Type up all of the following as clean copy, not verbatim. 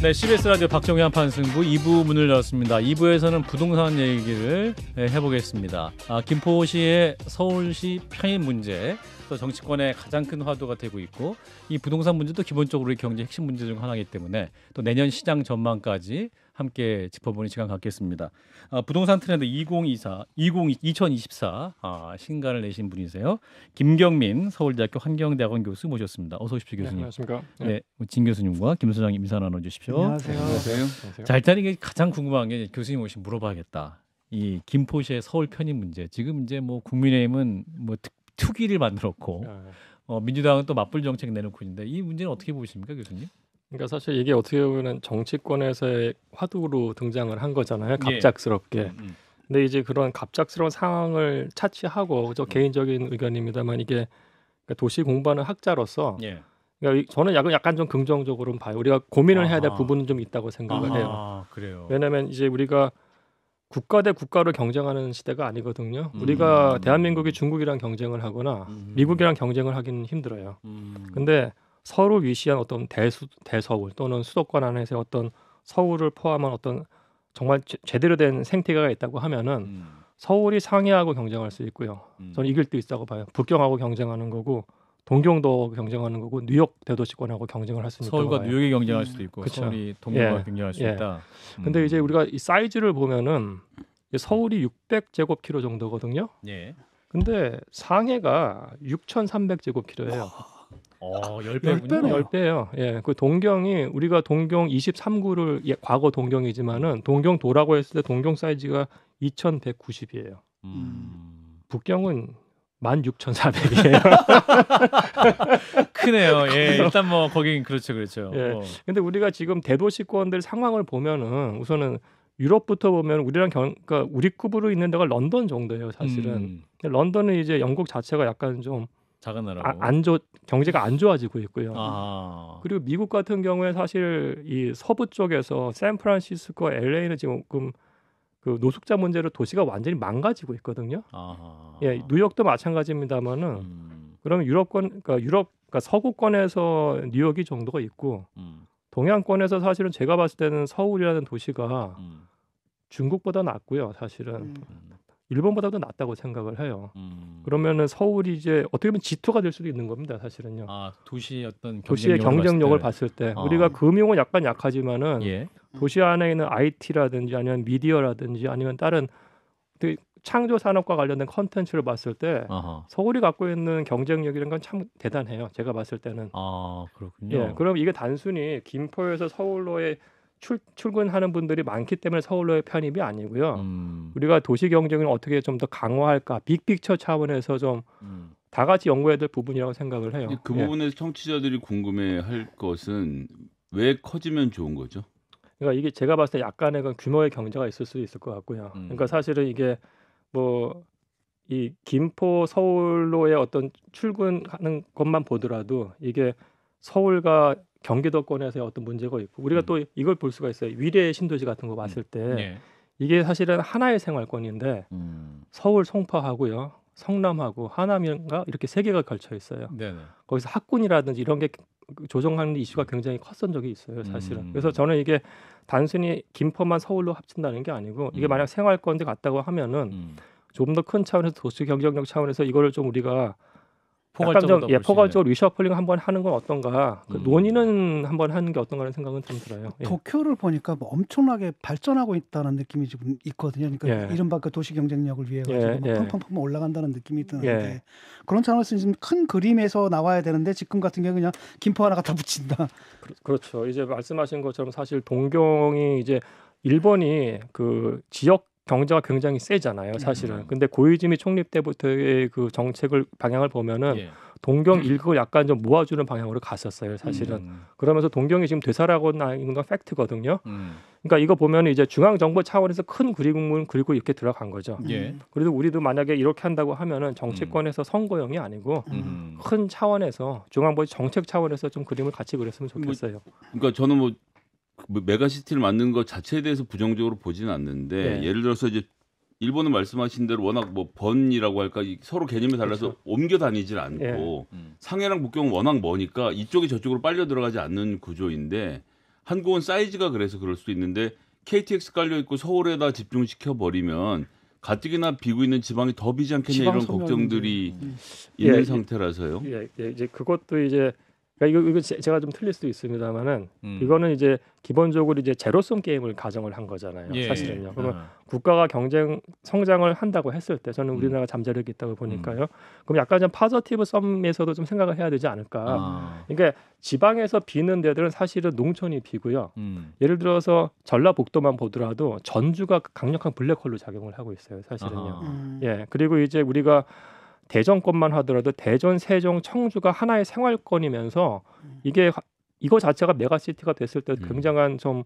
네, CBS 라디오 박정희 한판 승부 2부 문을 열었습니다. 2부에서는 부동산 얘기를 해보겠습니다. 김포시의 서울시 편입 문제, 또 정치권의 가장 큰 화두가 되고 있고, 이 부동산 문제도 기본적으로 우리 경제 핵심 문제 중 하나이기 때문에 또 내년 시장 전망까지 함께 짚어보는 시간 갖겠습니다. 부동산 트렌드 2024 신간을 내신 분이세요. 김경민 서울대학교 환경대학원 교수 모셨습니다. 어서 오십시오, 교수님. 네, 안녕하십니까. 네, 진 교수님과 김 소장님 인사 나눠주십시오. 안녕하세요. 안녕하세요. 자, 일단 이게 가장 궁금한 게 교수님 혹시 물어봐야겠다. 이 김포시의 서울 편입 문제. 지금 이제 뭐 국민의힘은 뭐 투기를 만들었고, 민주당은 또 맞불 정책 내놓고 있는데 이 문제는 어떻게 보십니까, 교수님? 그러니까 사실 이게 어떻게 보면 정치권에서의 화두로 등장을 한 거잖아요. 갑작스럽게. 근데 이제 그런 갑작스러운 상황을 차치하고 저 개인적인 의견입니다만 이게 그러니까 도시 공부하는 학자로서 그러니까 저는 약간 좀 긍정적으로 봐요. 우리가 고민을 해야 될 부분은 좀 있다고 생각을 해요. 그래요. 왜냐하면 이제 우리가 국가 대 국가로 경쟁하는 시대가 아니거든요. 우리가 대한민국이 중국이랑 경쟁을 하거나 미국이랑 경쟁을 하기는 힘들어요. 근데 서로 위시한 어떤 대서울 또는 수도권 안에서 어떤 서울을 포함한 어떤 정말 제대로 된 생태계가 있다고 하면은 서울이 상해하고 경쟁할 수 있고요. 저는 이길 수 있다고 봐요. 북경하고 경쟁하는 거고 동경도 경쟁하는 거고 뉴욕 대도시권하고 경쟁을 할 수 있다고 서울과 봐요. 뉴욕이 경쟁할 수도 있고 그쵸. 서울이 동경과 경쟁할 수 있다. 근데 이제 우리가 이 사이즈를 보면은 서울이 600제곱키로 정도거든요. 예. 근데 상해가 6,300제곱키로예요. 10배군요. 10배예요. 예. 그 동경이 우리가 동경 23구를 과거 동경이지만은 동경도라고 했을 때 동경 사이즈가 2,190이에요. 북경은 16,400이에요. 크네요. 예. 일단 뭐 거긴 그렇죠. 예. 근데 우리가 지금 대도시권들 상황을 보면은 우선은 유럽부터 보면 우리랑 그러니까 우리 급으로 있는 데가 런던 정도예요, 사실은. 런던은 이제 영국 자체가 약간 좀 작은 나라고 경제가 안 좋아지고 있고요. 그리고 미국 같은 경우에 사실 이 서부 쪽에서 샌프란시스코, LA는 지금 그 노숙자 문제로 도시가 완전히 망가지고 있거든요. 예, 뉴욕도 마찬가지입니다만은 그러면 그러니까 서구권에서 뉴욕이 정도가 있고 동양권에서 사실은 제가 봤을 때는 서울이라는 도시가 중국보다 낫고요, 사실은. 일본보다도 낫다고 생각을 해요. 그러면은 서울이 이제 어떻게 보면 지토가 될 수도 있는 겁니다, 사실은요. 도시의 어떤 도시의 경쟁력을 봤을 때 우리가 금융은 약간 약하지만은 도시 안에 있는 IT라든지 아니면 미디어라든지 아니면 다른 창조 산업과 관련된 컨텐츠를 봤을 때 서울이 갖고 있는 경쟁력이라는 건 참 대단해요. 제가 봤을 때는. 그렇군요. 예, 그럼 이게 단순히 김포에서 서울로에 출근하는 분들이 많기 때문에 서울로의 편입이 아니고요. 우리가 도시 경쟁을 어떻게 좀 더 강화할까 빅픽처 차원에서 좀 다 같이 연구해야 될 부분이라고 생각을 해요. 그 부분에서 청취자들이 궁금해할 것은 왜 커지면 좋은 거죠? 그러니까 이게 제가 봤을 때 약간의 규모의 경제가 있을 수도 있을 것 같고요. 그러니까 사실은 이게 뭐 이 김포 서울로의 어떤 출근하는 것만 보더라도 이게 서울과 경기도권에서의 어떤 문제가 있고 우리가 또 이걸 볼 수가 있어요. 위례 신도시 같은 거 봤을 때 이게 사실은 하나의 생활권인데 서울 송파하고요, 성남하고 하남인가 이렇게 세 개가 걸쳐 있어요. 거기서 학군이라든지 이런 게 조정하는 이슈가 굉장히 컸던 적이 있어요, 사실은. 그래서 저는 이게 단순히 김포만 서울로 합친다는 게 아니고 이게 만약 생활권들 같다고 하면은 좀 더 큰 차원에서 도시 경쟁력 차원에서 이거를 좀 우리가 포괄적으로 리셔플링 한번 하는 건 어떤가? 논의는 한번 하는 게 어떤가라는 생각은 좀 들어요. 도쿄를 보니까 뭐 엄청나게 발전하고 있다는 느낌이 지금 있거든요. 그러니까 이른바 그 도시 경쟁력을 위해 가지고 팡팡팡 올라간다는 느낌이 드는데 그런 차원에서 지금 큰 그림에서 나와야 되는데 지금 같은 경우 그냥 김포 하나 갖다 붙인다. 그렇죠. 이제 말씀하신 것처럼 사실 동경이 이제 일본이 그 지역 경제가 굉장히 세잖아요, 사실은. 근데 고이즈미 총리 때부터의 그 정책을 방향을 보면은 동경 일국을 약간 좀 모아주는 방향으로 갔었어요, 사실은. 그러면서 동경이 지금 되살아나고 있는 건 팩트거든요. 그러니까 이거 보면 이제 중앙 정부 차원에서 큰 그림을 그리고 이렇게 들어간 거죠. 그래도 우리도 만약에 이렇게 한다고 하면은 정치권에서 선거용이 아니고 큰 차원에서 중앙부 정책 차원에서 좀 그림을 같이 그렸으면 좋겠어요. 그러니까 저는 뭐 메가시티를 만드는 것 자체에 대해서 부정적으로 보지는 않는데 예를 들어서 이제 일본은 말씀하신 대로 워낙 뭐 번이라고 할까 서로 개념이 달라서 옮겨 다니질 않고 상해랑 북경은 워낙 머니까 이쪽이 저쪽으로 빨려 들어가지 않는 구조인데 한국은 사이즈가 그래서 그럴 수도 있는데 KTX 깔려 있고 서울에다 집중시켜 버리면 가뜩이나 비고 있는 지방이 더 비지 않겠냐 이런 걱정들이 있는 상태라서요. 이제 그것도 이제 그러니까 이거 제가 좀 틀릴 수도 있습니다만은 이거는 이제 기본적으로 이제 제로섬 게임을 가정을 한 거잖아요. 사실은요. 그러면 국가가 경쟁 성장을 한다고 했을 때 저는 우리나라가 잠재력이 있다고 보니까요. 그럼 약간 좀 파저티브 썸에서도 좀 생각을 해야 되지 않을까. 그러니까 지방에서 비는 데들은 사실은 농촌이 비고요. 예를 들어서 전라북도만 보더라도 전주가 강력한 블랙홀로 작용을 하고 있어요. 사실은요. 예. 그리고 이제 우리가 대전권만 하더라도 대전, 세종, 청주가 하나의 생활권이면서 이거 자체가 메가시티가 됐을 때 굉장한 좀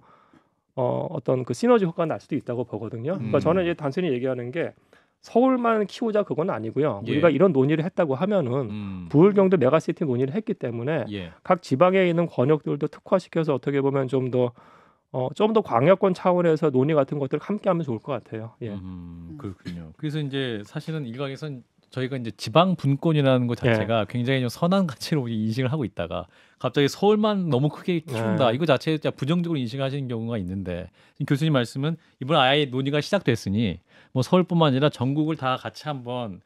어떤 그 시너지 효과가 날 수도 있다고 보거든요. 그러니까 저는 이제 단순히 얘기하는 게 서울만 키우자 그건 아니고요. 우리가 이런 논의를 했다고 하면은 부울경도 메가시티 논의를 했기 때문에 각 지방에 있는 권역들도 특화시켜서 어떻게 보면 좀 더 광역권 차원에서 논의 같은 것들을 함께하면 좋을 것 같아요. 그렇군요. 그래서 이제 사실은 일각에선 저희가 이제 지방 분권이라는 것 자체가 굉장히 좀 선한 가치로 인식을 하고 있다가 갑자기 서울만 너무 크게 키운다 이거 자체에 부정적으로 인식하시는 경우가 있는데 교수님 말씀은 이번 아예 논의가 시작됐으니 뭐 서울뿐만 아니라 전국을 다 같이 한번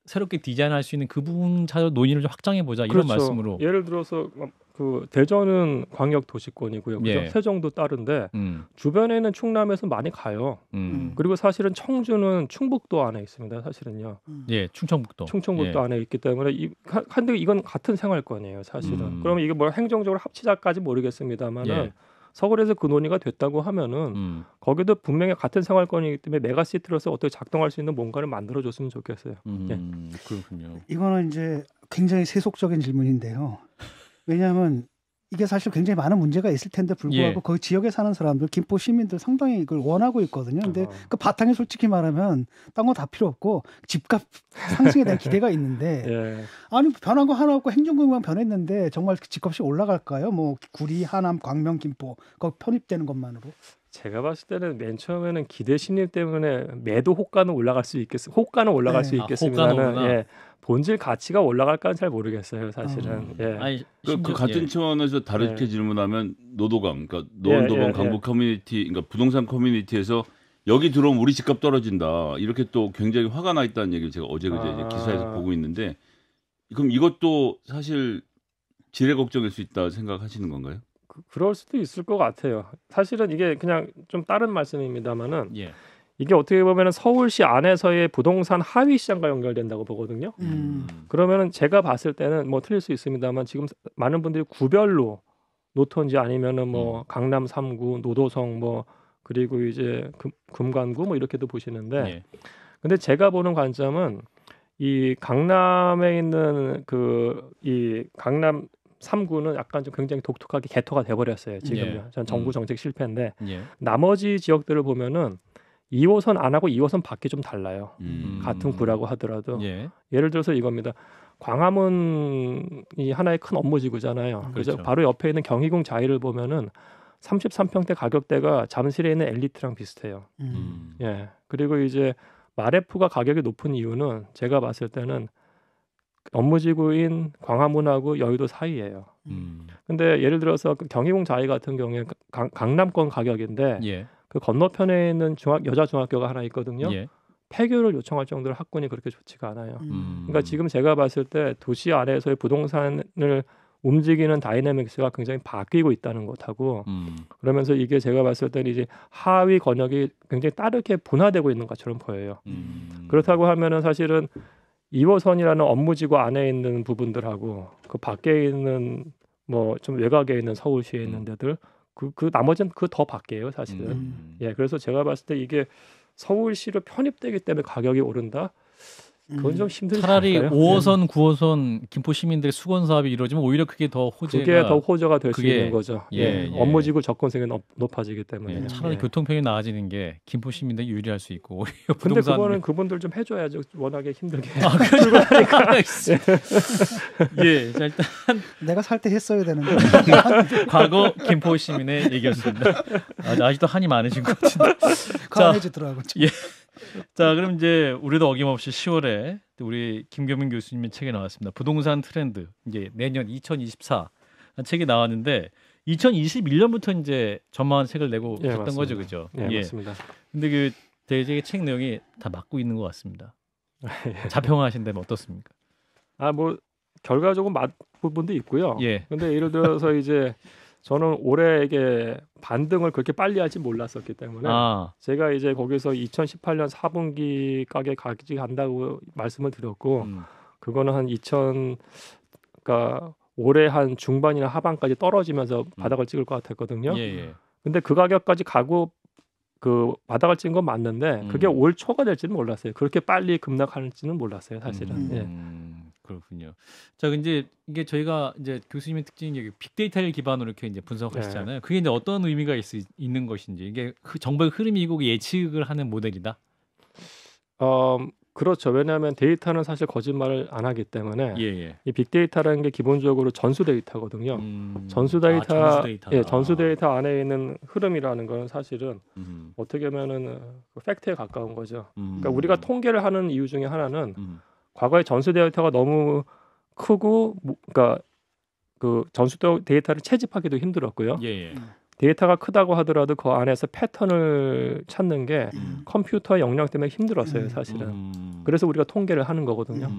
새롭게 디자인할 수 있는 그 부분 차로 논의를 좀 확장해 보자 이런 말씀으로. 예를 들어서 그 대전은 광역 도시권이고요. 세종도 따른데 주변에는 충남에서 많이 가요. 그리고 사실은 청주는 충북도 안에 있습니다. 사실은요. 충청북도. 충청북도 안에 있기 때문에 근데 이건 같은 생활권이에요. 사실은. 그러면 이게 뭐 행정적으로 합치자까지 모르겠습니다만은 서울에서 그 논의가 됐다고 하면은 거기도 분명히 같은 생활권이기 때문에 메가시티로서 어떻게 작동할 수 있는 뭔가를 만들어줬으면 좋겠어요. 그렇군요. 이거는 이제 굉장히 세속적인 질문인데요. 왜냐하면 이게 사실 굉장히 많은 문제가 있을 텐데 불구하고 그 지역에 사는 사람들, 김포 시민들 상당히 이걸 원하고 있거든요. 근데 그 바탕에 솔직히 말하면 딴 거 다 필요 없고 집값 상승에 대한 기대가 있는데 아니 변한 거 하나 없고 행정구역만 변했는데 정말 집값이 올라갈까요? 뭐 구리, 하남, 광명, 김포 거기 편입되는 것만으로. 제가 봤을 때는 맨 처음에는 기대 심리 때문에 매도 호가는 올라갈 수 있겠습니다. 호가는 올라갈 수 있겠습니다는 본질 가치가 올라갈까는 잘 모르겠어요, 사실은. 아니, 그 같은 차원에서 다르게 질문하면 노도강, 그러니까 노원도방 강북 커뮤니티, 그러니까 부동산 커뮤니티에서 여기 들어오면 우리 집값 떨어진다 이렇게 또 굉장히 화가 나 있다는 얘기를 제가 어제 그제 이제 기사에서 보고 있는데 그럼 이것도 사실 지뢰 걱정일 수 있다 생각하시는 건가요? 그럴 수도 있을 것 같아요. 사실은 이게 그냥 좀 다른 말씀입니다만은 이게 어떻게 보면은 서울시 안에서의 부동산 하위 시장과 연결된다고 보거든요. 그러면은 제가 봤을 때는 뭐 틀릴 수 있습니다만 지금 많은 분들이 구별로 노톤지 아니면은 뭐 강남 3구, 노도성 뭐 그리고 이제 금관구 뭐 이렇게도 보시는데 근데 제가 보는 관점은 이 강남에 있는 이 강남 3구는 약간 좀 굉장히 독특하게 개토가 돼버렸어요. 지금요. 전 정부 정책 실패인데 나머지 지역들을 보면은 2호선 안 하고 2호선 밖이 좀 달라요. 같은 구라고 하더라도 예를 들어서 이겁니다. 광화문이 하나의 큰 업무지구잖아요. 그래서 바로 옆에 있는 경희궁 자이를 보면은 33평대 가격대가 잠실에 있는 엘리트랑 비슷해요. 그리고 이제 마레프가 가격이 높은 이유는 제가 봤을 때는 업무지구인 광화문하고 여의도 사이예요. 근데 예를 들어서 그 경희궁 자이 같은 경우에 강남권 가격인데 그 건너편에 있는 여자 중학교가 하나 있거든요. 폐교를 요청할 정도로 학군이 그렇게 좋지가 않아요. 그러니까 지금 제가 봤을 때 도시 안에서의 부동산을 움직이는 다이내믹스가 굉장히 바뀌고 있다는 것하고 그러면서 이게 제가 봤을 때는 이제 하위 권역이 굉장히 다르게 분화되고 있는 것처럼 보여요. 그렇다고 하면은 사실은 2호선이라는 업무지구 안에 있는 부분들하고 그 밖에 있는 뭐 좀 외곽에 있는 서울시에 있는 데들 그 나머지는 그 더 밖이에요 사실은. 그래서 제가 봤을 때 이게 서울시로 편입되기 때문에 가격이 오른다. 그건 좀 힘들지 차라리 않을까요? 5호선, 9호선 김포 시민들의 수건 사업이 이루어지면 오히려 그게 더 호재가 될 수 있는 거죠. 업무지구 접근성이 높아지기 때문에. 차라리 교통편이 나아지는 게 김포 시민들이 유리할 수 있고 오히려 근데 그거는 그분들 좀 해줘야죠. 워낙에 힘들게 출근하니까. 자, 일단 내가 살 때 했어야 되는데 과거 김포 시민의 얘기였습니다. 아직도 한이 많으신 것 같은데. 강해지더라고요. 자, 그럼 이제 우리도 어김없이 10월에 우리 김경민 교수님의 책이 나왔습니다. 부동산 트렌드. 이제 내년 2024 책이 나왔는데 2021년부터 이제 전망한 책을 내고 예, 있었던 맞습니다. 거죠, 그죠? 예, 맞습니다. 근데 그 대제의 책 내용이 다 맞고 있는 것 같습니다. 자평하신다면 어떻습니까? 뭐 결과적으로 맞 부분도 있고요. 예. 근데 예를 들어서 이제 저는 올해 이게 반등을 그렇게 빨리 할지 몰랐었기 때문에 제가 이제 거기서 2018년 4분기 가격까지 간다고 말씀을 드렸고 그거는 한 그러니까 올해 한 중반이나 하반까지 떨어지면서 바닥을 찍을 것 같았거든요. 예. 근데 그 가격까지 가고 그 바닥을 찍은 건 맞는데 그게 올 초가 될지는 몰랐어요. 그렇게 빨리 급락할지는 몰랐어요, 사실은. 그렇군요. 자, 이제 이게 저희가 이제 교수님의 특징이 여기 빅데이터를 기반으로 이렇게 이제 분석하시잖아요. 그게 이제 어떤 의미가 있는 것인지 이게 정보의 흐름이고 예측을 하는 모델이다. 그렇죠. 왜냐하면 데이터는 사실 거짓말을 안 하기 때문에 예. 이 빅데이터라는 게 기본적으로 전수 데이터거든요. 전수 데이터 안에 있는 흐름이라는 건 사실은 어떻게 보면은 팩트에 가까운 거죠. 그러니까 우리가 통계를 하는 이유 중에 하나는 과거에 전수 데이터가 너무 크고 그러니까 그 전수 데이터를 채집하기도 힘들었고요. 예. 데이터가 크다고 하더라도 그 안에서 패턴을 찾는 게 컴퓨터 역량 때문에 힘들었어요, 사실은. 그래서 우리가 통계를 하는 거거든요.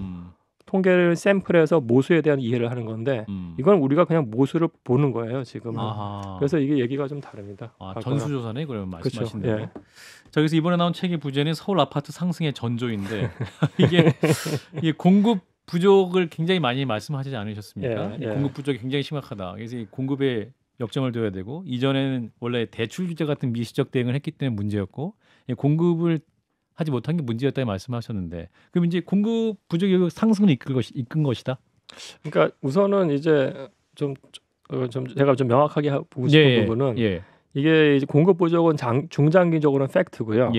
통계를 샘플해서 모수에 대한 이해를 하는 건데 이건 우리가 그냥 모수를 보는 거예요, 지금은. 그래서 이게 얘기가 좀 다릅니다. 전수조사네, 그러면 말씀하신 그렇죠. 대로. 예. 자, 그래서 이번에 나온 책의 부제는 서울 아파트 상승의 전조인데 이게 공급 부족을 굉장히 많이 말씀하시지 않으셨습니까? 예. 공급 부족이 굉장히 심각하다. 그래서 이 공급에 역점을 둬야 되고 이전에는 원래 대출 규제 같은 미시적 대응을 했기 때문에 문제였고 공급을 하지 못한 게 문제였다고 말씀하셨는데 그럼 이제 공급 부족이 상승을 이끈 것이다. 그러니까 우선은 이제 좀 제가 좀 명확하게 보고 싶은 부분은 이게 이제 공급 부족은 중장기적으로는 팩트고요.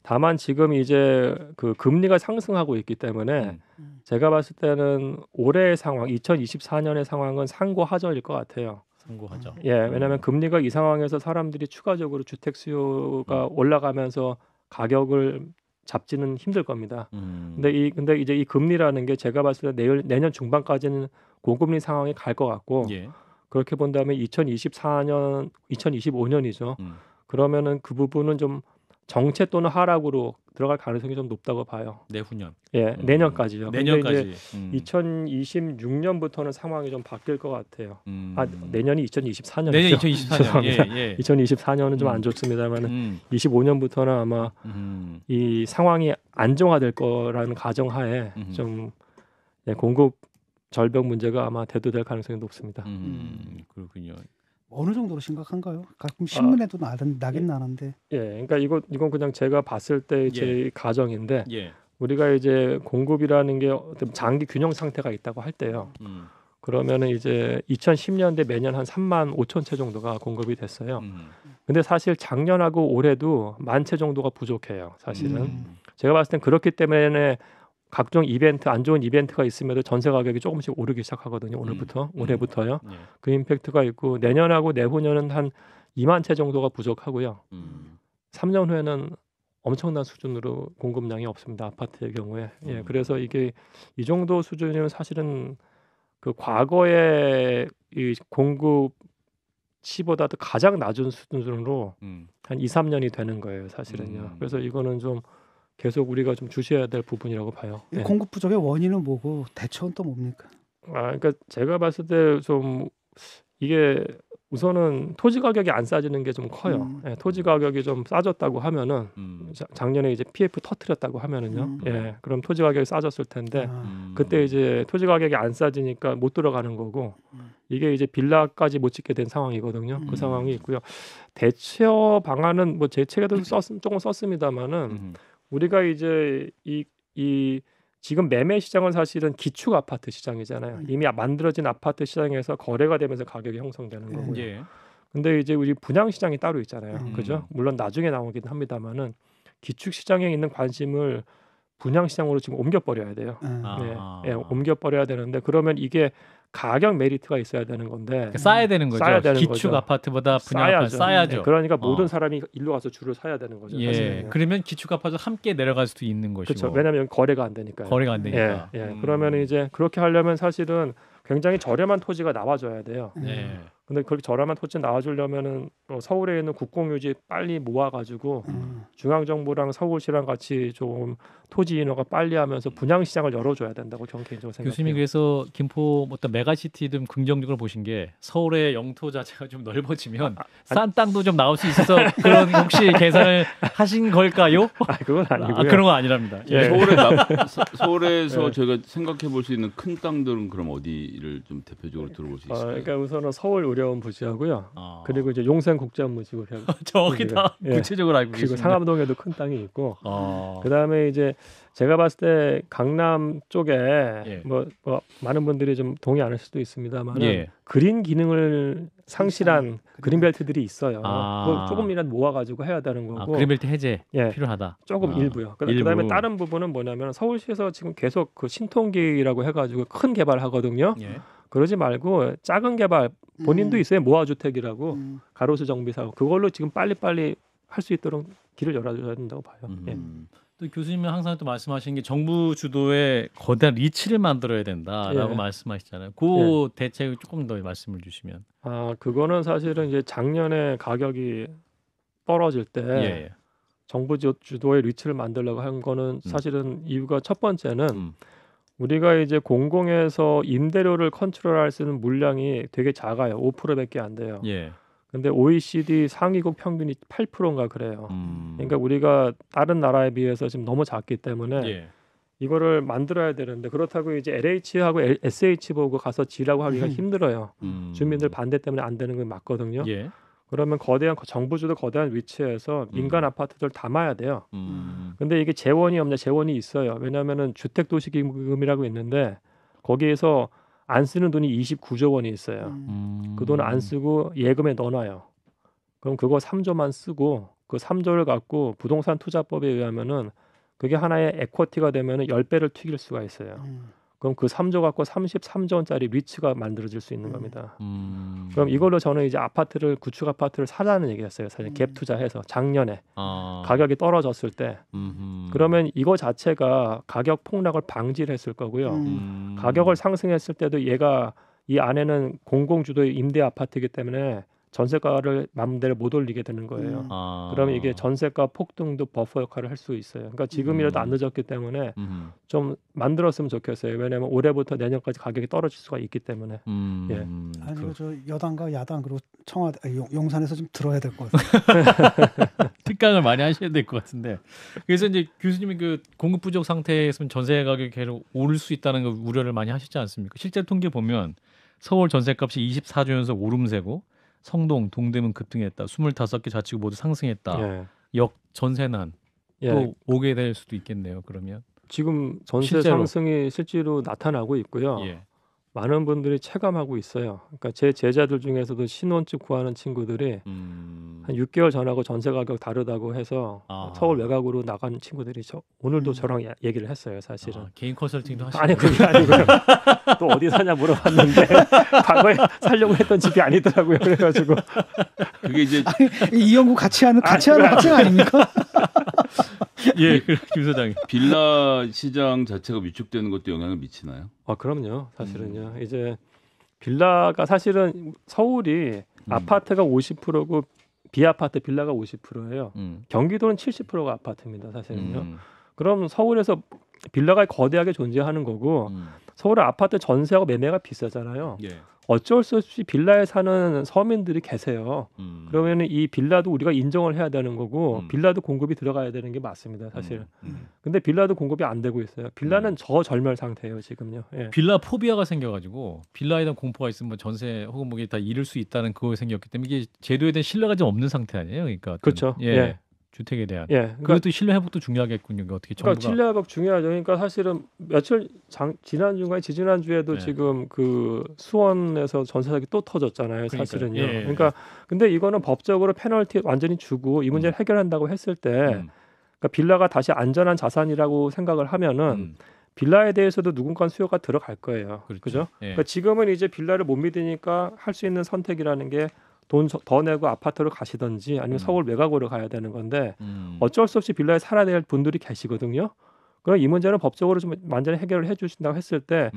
다만 지금 이제 그 금리가 상승하고 있기 때문에 제가 봤을 때는 올해의 상황, 2024년의 상황은 상고하저일 것 같아요. 상고하저. 왜냐하면 금리가 이 상황에서 사람들이 추가적으로 주택 수요가 올라가면서 가격을 잡지는 힘들 겁니다. 근데 이제 이 금리라는 게 제가 봤을 때 내년 중반까지는 고금리 상황에 갈 것 같고 그렇게 본다면 2024년, 2025년이죠. 그러면은 그 부분은 좀 정체 또는 하락으로 들어갈 가능성이 좀 높다고 봐요. 내후년. 내년까지요. 내년까지. 이제 2026년부터는 상황이 좀 바뀔 것 같아요. 내년이 2024년이죠. 내년 2024년. 2024년은 좀 안 좋습니다만 25년부터는 아마 이 상황이 안정화될 거라는 가정하에 좀 공급 절벽 문제가 아마 대두될 가능성이 높습니다. 그렇군요. 어느 정도로 심각한가요? 가끔 신문에도 나긴 나는데. 그러니까 이건 그냥 제가 봤을 때 제 가정인데 우리가 이제 공급이라는 게 어떤 장기 균형 상태가 있다고 할 때요. 그러면은 이제 2010년대 매년 한 3만 5천 채 정도가 공급이 됐어요. 근데 사실 작년하고 올해도 1만 채 정도가 부족해요. 사실은 제가 봤을 땐 그렇기 때문에 각종 이벤트, 안 좋은 이벤트가 있음에도 전세 가격이 조금씩 오르기 시작하거든요. 올해부터요. 그 임팩트가 있고 내년하고 내후년은 한 2만 채 정도가 부족하고요. 3년 후에는 엄청난 수준으로 공급량이 없습니다. 아파트의 경우에. 그래서 이게 이 정도 수준이면 사실은 그 과거의 이 공급치보다도 가장 낮은 수준으로 한 2, 3년이 되는 거예요. 사실은요. 그래서 이거는 좀 계속 우리가 좀 주시해야 될 부분이라고 봐요. 공급 부족의 원인은 뭐고 대처는 또 뭡니까? 그러니까 제가 봤을 때 좀 이게 우선은 토지 가격이 안 싸지는 게 좀 커요. 토지 가격이 좀 싸졌다고 하면은 작년에 이제 PF 터트렸다고 하면은요. 그럼 토지 가격이 싸졌을 텐데 그때 이제 토지 가격이 안 싸지니까 못 들어가는 거고 이게 이제 빌라까지 못 짓게 된 상황이거든요. 그 상황이 있고요. 대처 방안은 뭐 제 책에도 조금 썼습니다만은 우리가 이제 이 지금 매매 시장은 사실은 기축 아파트 시장이잖아요. 이미 만들어진 아파트 시장에서 거래가 되면서 가격이 형성되는 거고요. 근데 이제 우리 분양 시장이 따로 있잖아요. 그죠? 물론 나중에 나오긴 합니다만은 기축 시장에 있는 관심을 분양 시장으로 지금 옮겨 버려야 돼요. 옮겨 버려야 되는데 그러면 이게 가격 메리트가 있어야 되는 건데 그러니까 쌓아야 되는 거죠. 기축 아파트보다 분양 아파트 쌓아야죠. 그러니까 모든 사람이 일로 와서 줄을 서야 되는 거죠. 그러면 기축 아파트 함께 내려갈 수도 있는 것이고. 그렇죠. 왜냐하면 거래가 안 되니까요. 거래가 안 되니까. 그러면 이제 그렇게 하려면 사실은 굉장히 저렴한 토지가 나와줘야 돼요. 근데 그렇게 저렴한 토지 나와주려면은 서울에 있는 국공유지 빨리 모아가지고 중앙정부랑 서울시랑 같이 좀 토지 인허가 빨리 하면서 분양 시장을 열어줘야 된다고 저는 개인적으로 생각해요. 교수님이 그래서 김포 어떤 메가시티 좀 긍정적으로 보신 게 서울의 영토 자체가 좀 넓어지면 싼 땅도 좀 나올 수 있어서 그런 혹시 계산을 하신 걸까요? 그건 아니고요. 그런 건 아니랍니다. 예. 서울에서 예. 저희가 생각해 볼 수 있는 큰 땅들은 그럼 어디를 좀 대표적으로 들어볼 수 있을까요? 그러니까 우선은 서울 의료원 부지하고요. 그리고 이제 용산 국제업무지구 저기다 구체적으로 알고 그리고 계십니다. 상암동에도 큰 땅이 있고 그다음에 이제 제가 봤을 때 강남 쪽에 뭐 많은 분들이 좀 동의 안 할 수도 있습니다만 그린 기능을 상실한 그린벨트들이 있어요. 그걸 조금이라도 모아가지고 해야 되는 거고. 그린벨트 해제 필요하다. 조금 일부요. 그다음에 다른 부분은 뭐냐면 서울시에서 지금 계속 그 신통기라고 해가지고 큰 개발하거든요. 그러지 말고 작은 개발 본인도 있어요. 모아주택이라고 가로수 정비사고 그걸로 지금 빨리빨리 할 수 있도록 길을 열어줘야 된다고 봐요. 또 교수님은 항상 또 말씀하시는 게 정부 주도의 거대한 리치를 만들어야 된다라고 말씀하시잖아요. 그 대책을 조금 더 말씀을 주시면. 그거는 사실은 이제 작년에 가격이 떨어질 때 정부 주도의 리치를 만들려고 한 거는 사실은 이유가 첫 번째는 우리가 이제 공공에서 임대료를 컨트롤할 수 있는 물량이 되게 작아요. 5%밖에 안 돼요. 근데 OECD 상위국 평균이 8%인가 그래요. 그러니까 우리가 다른 나라에 비해서 지금 너무 작기 때문에 이거를 만들어야 되는데 그렇다고 이제 LH하고 SH 보고 가서 지라고 하기가 힘들어요. 주민들 반대 때문에 안 되는 건 맞거든요. 그러면 거대한 정부 주도 거대한 위치에서 민간 아파트들 담아야 돼요. 근데 이게 재원이 없냐? 재원이 있어요. 왜냐하면은 주택도시기금이라고 있는데 거기에서 안 쓰는 돈이 29조 원이 있어요. 그 돈을 안 쓰고 예금에 넣어놔요. 그럼 그거 3조만 쓰고 그 3조를 갖고 부동산 투자법에 의하면은 그게 하나의 에쿼티가 되면은 10배를 튀길 수가 있어요. 그럼 그 3조 갖고 33조 원짜리 리츠가 만들어질 수 있는 겁니다. 그럼 이걸로 저는 이제 구축 아파트를 사자는 얘기였어요. 사실 갭 투자해서 작년에 가격이 떨어졌을 때 그러면 이거 자체가 가격 폭락을 방지를 했을 거고요. 가격을 상승했을 때도 얘가 이 안에는 공공주도의 임대 아파트이기 때문에 전세가를 마음대로 못 올리게 되는 거예요. 그러면 이게 전세가 폭등도 버퍼 역할을 할 수 있어요. 그러니까 지금이라도 안 늦었기 때문에 좀 만들었으면 좋겠어요. 왜냐하면 올해부터 내년까지 가격이 떨어질 수가 있기 때문에. 아니 저 여당과 야당 그리고 청와대 용산에서 좀 들어야 될 것 같아요. 특강을 많이 하셔야 될 것 같은데. 그래서 이제 교수님이 그 공급 부족 상태에서는 전세 가격이 계속 오를 수 있다는 거 우려를 많이 하시지 않습니까? 실제 통계 보면 서울 전세값이 24주 연속 오름세고 성동, 동대문 급등했다. 25개 자치구 모두 상승했다. 역 전세난 또 오게 될 수도 있겠네요. 그러면 지금 전세 상승이 실제로 나타나고 있고요. 많은 분들이 체감하고 있어요. 그러니까 제 제자들 중에서도 신혼집 구하는 친구들이 한 6개월 전하고 전세 가격 다르다고 해서 서울 외곽으로 나간 친구들이 오늘도 저랑 얘기를 했어요. 사실은 개인 컨설팅도 하시고 아니 그게 아니고요. 또 어디 사냐 물어봤는데 과거에 살려고 했던 집이 아니더라고요. 그래가지고 그게 이제 이영구 같이 하는 학생 아닙니까? 김 소장님. 빌라 시장 자체가 위축되는 것도 영향을 미치나요? 그럼요. 사실은요. 이제 빌라가 사실은 서울이 아파트가 50%고 비아파트 빌라가 50%예요. 경기도는 70%가 아파트입니다. 사실은요. 그럼 서울에서 빌라가 거대하게 존재하는 거고 서울의 아파트 전세하고 매매가 비싸잖아요. 어쩔 수 없이 빌라에 사는 서민들이 계세요. 그러면 이 빌라도 우리가 인정을 해야 되는 거고 빌라도 공급이 들어가야 되는 게 맞습니다. 사실. 근데 빌라도 공급이 안 되고 있어요. 빌라는 저절멸 상태예요. 지금요. 빌라 포비아가 생겨가지고 빌라에 대한 공포가 있으면 전세 혹은 뭐게 다 잃을 수 있다는 그거 생겼기 때문에 이게 제도에 대한 신뢰가 좀 없는 상태 아니에요? 그러니까 그렇죠. 주택에 대한. 그러니까, 그것도 신뢰 회복도 중요하겠군요. 어떻게 정부가. 그러니까 신뢰 회복 중요하죠. 그러니까 사실은 며칠 지난주인가 지지난주에도 지금 그 수원에서 전세 사기 또 터졌잖아요. 사실은요. 그러니까 근데 이거는 법적으로 페널티 완전히 주고 이 문제를 해결한다고 했을 때 그러니까 빌라가 다시 안전한 자산이라고 생각을 하면은 빌라에 대해서도 누군가 수요가 들어갈 거예요. 그렇죠? 그러니까 지금은 이제 빌라를 못 믿으니까 할 수 있는 선택이라는 게 돈 더 내고 아파트로 가시든지 아니면 서울 외곽으로 가야 되는 건데 어쩔 수 없이 빌라에 살아야 될 분들이 계시거든요. 그럼 이 문제는 법적으로 좀 완전히 해결을 해주신다고 했을 때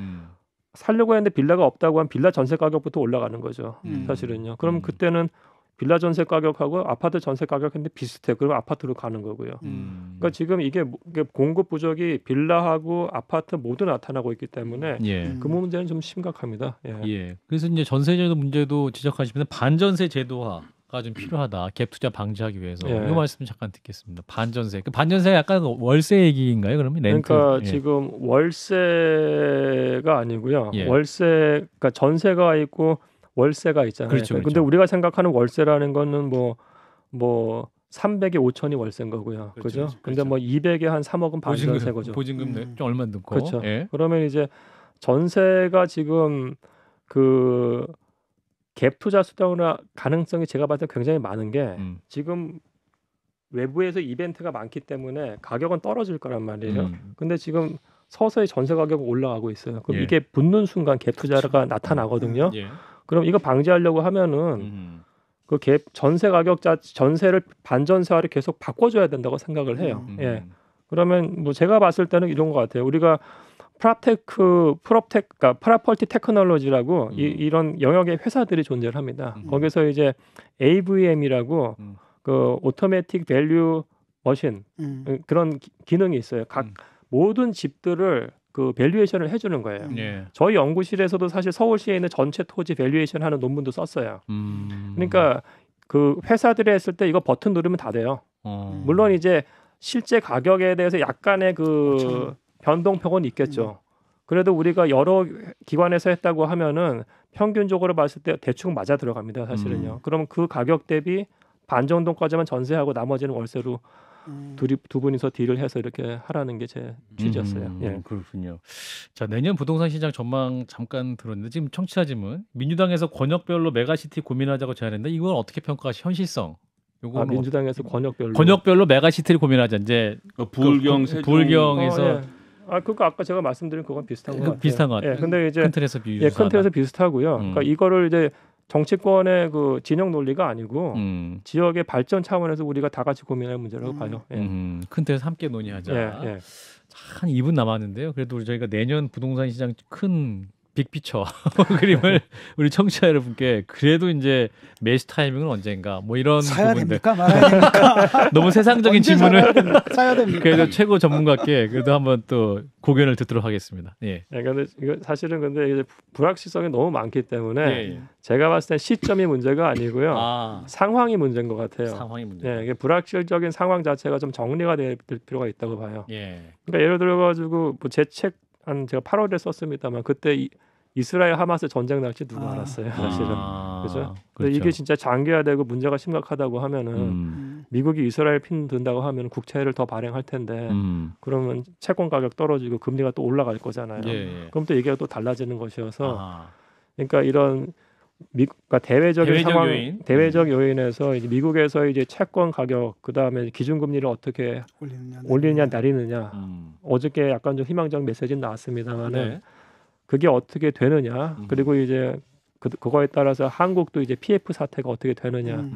살려고 했는데 빌라가 없다고 하면 빌라 전세 가격부터 올라가는 거죠. 사실은요. 그럼 그때는 빌라 전세 가격하고 아파트 전세 가격인데 비슷해. 그러면 아파트로 가는 거고요. 그러니까 지금 이게 공급 부족이 빌라하고 아파트 모두 나타나고 있기 때문에 예. 그 문제는 좀 심각합니다. 예. 예. 그래서 이제 전세제도 문제도 지적하시면 반전세 제도화가 좀 필요하다. 갭 투자 방지하기 위해서. 예. 이 말씀 잠깐 듣겠습니다. 반전세. 그 반전세 약간 월세 얘기인가요? 그러면 렌트. 그러니까 예. 지금 월세가 아니고요. 예. 월세, 그러니까 전세가 있고 월세가 있잖아요. 그렇죠, 근데 그렇죠. 우리가 생각하는 월세라는 거는 뭐 300에 5천이 월세인 거고요. 그죠? 그렇죠. 근데 뭐 200에 한 3억은 반전세 거죠. 보증금 좀 얼마 넣고. 그렇죠. 예. 그러면 이제 전세가 지금 그 갭 투자 수단으로 가능성이 제가 봤을 때 굉장히 많은 게 지금 외부에서 이벤트가 많기 때문에 가격은 떨어질 거란 말이에요. 근데 지금 서서히 전세 가격은 올라가고 있어요. 그럼 예. 이게 붙는 순간 갭 투자가 나타나거든요. 예. 그럼 이거 방지하려고 하면은 그 갭 전세 가격 전세를 반전세화를 계속 바꿔줘야 된다고 생각을 해요. 예. 그러면 뭐 제가 봤을 때는 이런 것 같아요. 우리가 그러니까 프라퍼티 테크놀로지라고 이런 영역의 회사들이 존재를 합니다. 거기서 이제 AVM이라고 그 오토매틱 밸류 머신 그런 기능이 있어요. 각 모든 집들을 그 밸류에이션을 해주는 거예요. 예. 저희 연구실에서도 사실 서울시에 있는 전체 토지 밸류에이션 하는 논문도 썼어요. 그러니까 그 회사들이 했을 때 이거 버튼 누르면 다 돼요. 물론 이제 실제 가격에 대해서 약간의 그 변동폭은 있겠죠. 그래도 우리가 여러 기관에서 했다고 하면은 평균적으로 봤을 때 대충 맞아 들어갑니다. 사실은요. 그러면 그 가격 대비 반 정도까지만 전세하고 나머지는 월세로 두 분이서 딜을 해서 이렇게 하라는 게 제 취지였어요. 예. 그렇군요. 자, 내년 부동산 시장 전망 잠깐 들었는데 지금 청취자 질문. 민주당에서 권역별로 메가시티 고민하자고 제안했는데 이건 어떻게 평가하시? 현실성. 요거는 민주당에서 권역별로 메가시티를 고민하자. 이제 부울경, 세종. 부울경에서 예. 그거 아까 제가 말씀드린 그건 비슷한 것 같아요. 비슷한 것 같아요. 예. 근데 이제 큰 틀에서 비유. 큰 틀에서 비슷하고요. 그러니까 이거를 이제 정치권의 그 진영 논리가 아니고 지역의 발전 차원에서 우리가 다 같이 고민할 문제라고 봐요. 예. 큰 틀에서 함께 논의하자. 예. 한 2분 남았는데요. 그래도 저희가 내년 부동산 시장 큰 빅피처 그림을 우리 청취자 여러분께 그래도 이제 매수 타이밍은 언젠가 뭐 이런 사야 부분들. 됩니까? 말아야 됩니까? 너무 세상적인 질문을 사야 됩니까? 그래도 최고 전문가께 그래도 한번 또 고견을 듣도록 하겠습니다. 예. 근데 이거 사실은 근데 이제 불확실성이 너무 많기 때문에 예. 제가 봤을 때 시점이 문제가 아니고요. 상황이 문제인 것 같아요. 상황이 문제. 예, 이게 불확실적인 상황 자체가 좀 정리가 될 필요가 있다고 봐요. 예. 그러니까 예를 들어 가지고 뭐 제 책 한 제가 8월에 썼습니다만 그때 이스라엘 하마스 전쟁 날지 누가 알았어요, 사실은. 그죠? 근데 이게 진짜 장기화되고 문제가 심각하다고 하면은 미국이 이스라엘 핀 든다고 하면 국채를 더 발행할 텐데 그러면 채권 가격 떨어지고 금리가 또 올라갈 거잖아요. 그럼 또 얘기가 또 달라지는 것이어서 그러니까 이런 그러니까 대외적 요인에서 이제 미국에서 이제 채권 가격 그다음에 기준금리를 어떻게 올리느냐 내리느냐 어저께 약간 좀 희망적 메시지는 나왔습니다만은 그게 어떻게 되느냐 그리고 이제 그거에 따라서 한국도 이제 PF 사태가 어떻게 되느냐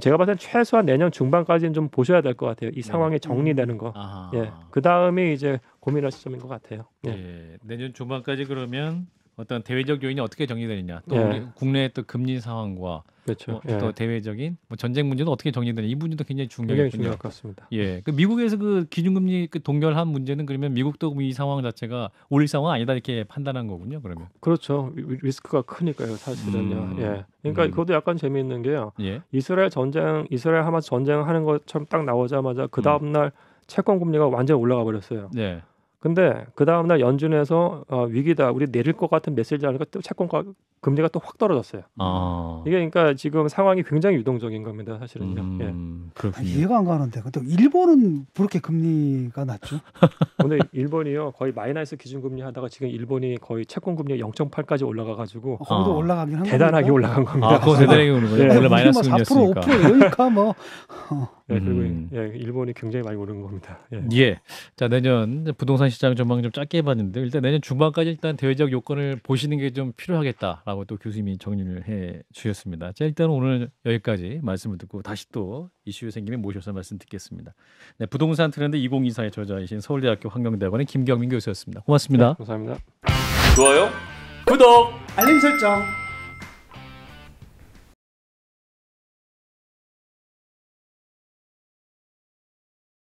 제가 봤을 때 최소한 내년 중반까지는 좀 보셔야 될 것 같아요. 이 상황이 정리되는 거. 예. 그 다음에 이제 고민할 시점인 것 같아요. 예. 내년 중반까지 그러면 어떤 대외적 요인이 어떻게 정리되느냐 또 우리 국내의 또 금리 상황과 그렇죠. 또 대외적인 뭐 전쟁 문제도 어떻게 정리되느냐 이 문제도 굉장히 중요할 중요하겠군요. 것 같습니다. 예, 그 미국에서 그 기준금리 그 동결한 문제는 그러면 미국도 이 상황 자체가 올릴 상황 아니다 이렇게 판단한 거군요. 그러면 그렇죠. 리스크가 크니까요, 사실은요. 예, 그러니까 그것도 약간 재미있는 게요. 예. 이스라엘 하마스 전쟁하는 것처럼 딱 나오자마자 그 다음 날 채권 금리가 완전 히 올라가 버렸어요. 네. 근데 그 다음 날 연준에서 위기다, 우리 내릴 것 같은 메시지 하니까 또 채권 금리가 또 확 떨어졌어요. 이게 그러니까 지금 상황이 굉장히 유동적인 겁니다, 사실은요. 예. 그렇군요. 이해가 안 가는데, 근데 일본은 그렇게 금리가 낮죠? 근데 일본이요 거의 마이너스 기준금리 하다가 지금 일본이 거의 채권금리 0.8까지 올라가가지고 거기도 올라가긴 한 대단하게 겁니까? 올라간 겁니다. 그거 대단하게 오는 거예요. 원래 마이너스 금리였으니까. 4% 5% 이러니까 뭐. 그리고 일본이 굉장히 많이 오른 겁니다. 예. 자, 내년 부동산 시장 전망 좀 짧게 해봤는데 일단 내년 중반까지 일단 대외적 요건을 보시는 게 좀 필요하겠다라고 또 교수님이 정리를 해 주셨습니다. 자, 일단 오늘 여기까지 말씀을 듣고 다시 또 이슈 생기면 모셔서 말씀 듣겠습니다. 네, 부동산 트렌드 2024의 저자이신 서울대학교 환경대학원의 김경민 교수였습니다. 고맙습니다. 네, 감사합니다. 좋아요, 구독, 알림 설정.